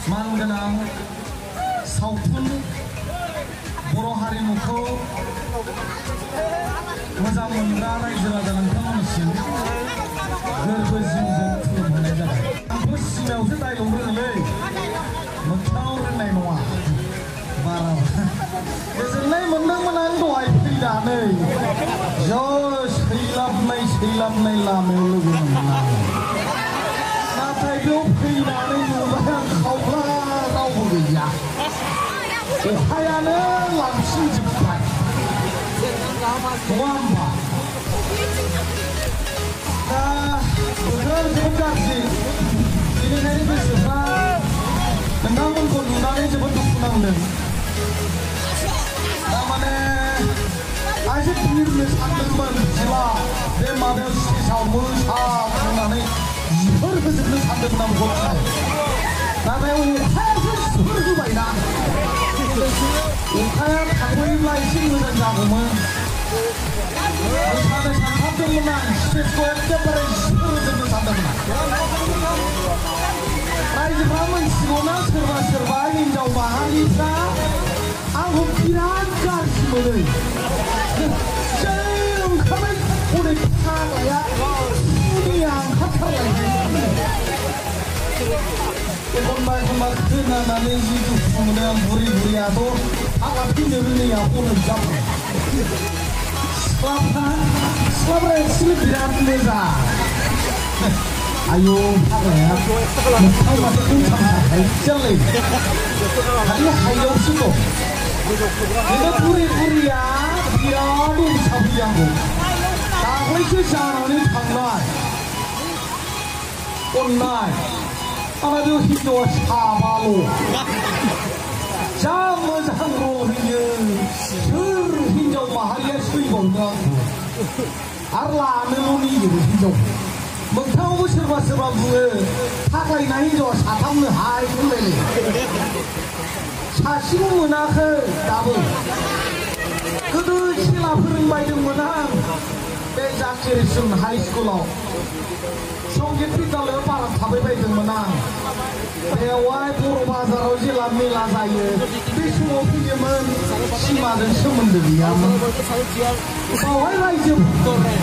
मानगोनां सावथुन बर' हारिमुखौ मोजां मोनग्रा रायजो राजा नोंथांमोननिसिम गोरबो जिउजों खुलुमहरनाय जाबाय। आंबो सिमायावसो डायलग रोङोलै, मोगथाङाव रोंनाय नङा बारा। गोजोननाय मोनदोंमोन आं दहाय फैनानै सैलाबनाय लामायाव लोगो मोनदों। नाथाय बेयाव फैनानै नुबाय आं खावब्ला रावबो गैया, अखायानो लांफिनजोब्बाय नङा होमबा? दा बोथोरा जोबोद गाज्रि, बेनिखायनो गोसोफ्रा नोंथांमोनखौ नुनानै जोबोद दुखु नांदों। थारमाने आं एसे बिरनो सानदोंमोन, जेब्ला बे माबायाव स्टेजआव मोसाखांनानै जिफोर होजोबनो सानदोंमोन आं गथाय। नाथाय अखायासो जिफोर होबायना, अखाया थांबायब्ला एसे मोजां जागौमोन। मोसानो सानहाबदोंमोन आं, स्टेजखौ एखेबारे जिफोर होजोबनो सानदोंमोन आं। रायजोफ्रा मोनथिगौना सोरबा हिनजाव माहारिफ्रा आंखौ बिराद गाज्रि मोनो। जै ओंखारनाय हनै फाग्लाया दुनिया ओंखारथारलायदों। एखनबा खोनानानै जि दुखु मोनो आं। बुरियाथ' फाग्ला फैनो रोङैया हनै जाबाय। सिख्लाफ्रा एसे बिराद मोजां। आयौ फाग्लाया मोखां माथो उल्थाखाय जालाय, खालि हायावसो दं। बे बुरिया बिराद उल्थाफैयो आंखौ। दाख्लैसो जानानै थांनाय अननाय, आंना बेयाव हिनजावा साबाल', जा मोजां रल होयो। सोर हिनजाव माहारिया सैबावनो आंखौ आरो लानोल' नेयो हिनजाव। मोगथाङावबो सोरबा बुङो थाखायना हिनजावा साथामनो हाय बुंलायलायो। सासेबो मोनाखै दाबो। गोदो खेला फोरोंबायदोंमोन आं बे जाकिरिसन हाइ स्कुलाव। संगित बिद्यालयाव बारा थाबायबायदोंमोन आं। बेवहाय बर' बाजाराव जेला मेला जायो, बे समाव फैयोमोन। सिमाजों सोमोन्दो गैयामोन। बावहाय रायजो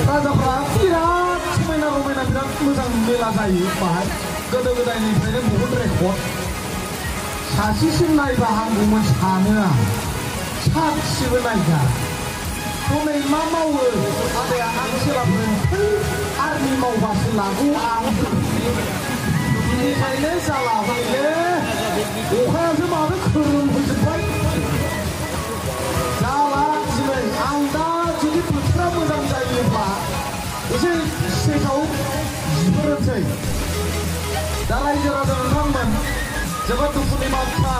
राजाफ्रा बिराद समायना रमायना बिराद मोजां मेला जायो बाहाय। गोदो गोदायनिफ्रायनो बहुद रेकर्ड। सासेसिम नायबा हामगौमोन सानो आं, सासेबो नायगा। हनै मा मावो आदाया? आं खेला फोरोङो। आर्मि मावबासो लागौ आं। बेनिखायनो जाला हयले अखायासो मानो खोरोमहोजोब्बाय। जाला दिनै आं दा जुदि बोथोरा मोजां जायोब्ला एसे स्टेजआव जिफोरनोसै। दा रायजो राजा नोंथांमोन, जोबोद दुखुनि बाथ्रा,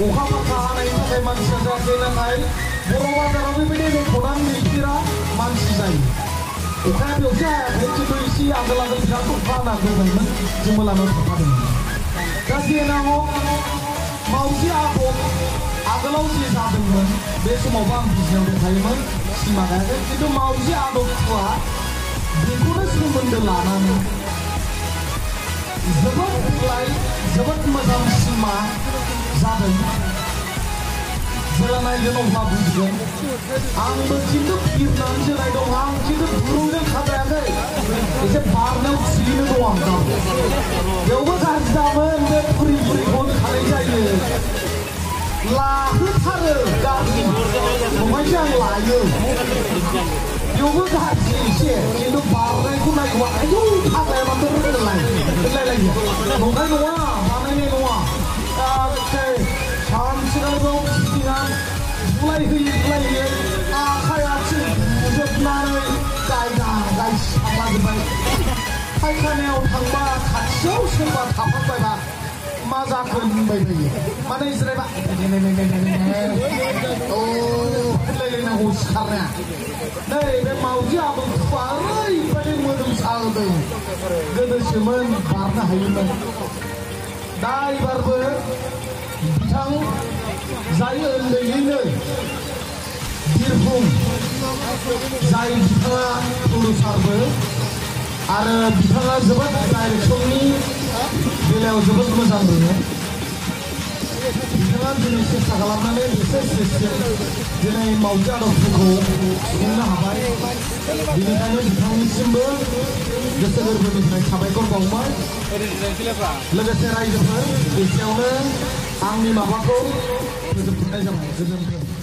अखा बांखा हानायनि थाखाय मानसिया जायाखै। नाथाय बर' बाजाराव बेबायदि रेकर्डआनो गैफेरा मानसि जायो। अखाया बेयावसो हायाखै, खिन्थु एसे आगोल बिराद अखा हाना दंमोन, जोंबो लानानै थांफादोंमोन। दा जेना हक मावजि आबौ आगोलाव जे जादोंमोन बे समावबो आं बिजिनायाव दंखायोमोन, सिमा गायाखै। खिन्थु मावजि आदबआ बेखौनो सोमोन्दो लानानै जोबोद मोजां सिमा जादों। जेला नायगोन अब्ला बुजिगोन। आंबो खिन्थु बिरनानै जोनाय दं, आं खिन्थु दुरुंजों खाजायाखै। एसे बारनायाव थिगैनो दं आं दा। बेयावबो गाज्रि जामोन, बे बुरिखौ खानाय जायो। लाहोथारो गाज्रि, नङासो आं लायो। बेयावबो गाज्रि एसे, खिन्थु बारनायखौ नायगौ। आयौ फाग्लाया माथो रोंलाय होनलायलायो। नंखाय नङा, बानायनाय नङा। सानसेनाव गिदिङा बुलायहोयै आखाइ आथिं बुजोबनानै गाय सारलाजोब्बाय। फायखानायाव थांबा खाथियाव सोरबा थाफांबायबा मा जाखो बुंबाय थायो। माने जिरायबा होनलायलायनांगौ सिखारनाया। नै बे मावजि आबौखौबा ओरैबायदि मोदोम साहोदों, गोदोसोमोन बारनो हायोमोन। दा एबारबो बिथां जाय उन्दैयैनो बिरखं, जाय बिथाङा पुरस्कारबो आरो बिथाङा जोबोद डाइरेक्सननि बेलायाव जोबोद मोजां मोनो। रोखोमनि सेस्था खालामनानै बिसोर सिस्टेम दिनै मावजि आदबफोरखौ सुफुंनो हाबाय बेनिखायनो बिथांनिसिमबो गोसो गोरबोनिफ्राय साबायखर बावबाय लोगोसे रायजोफोर एसेयावनो आंनि माबाखौ फोजोबथ'नाय जाबाय गोजोन्थों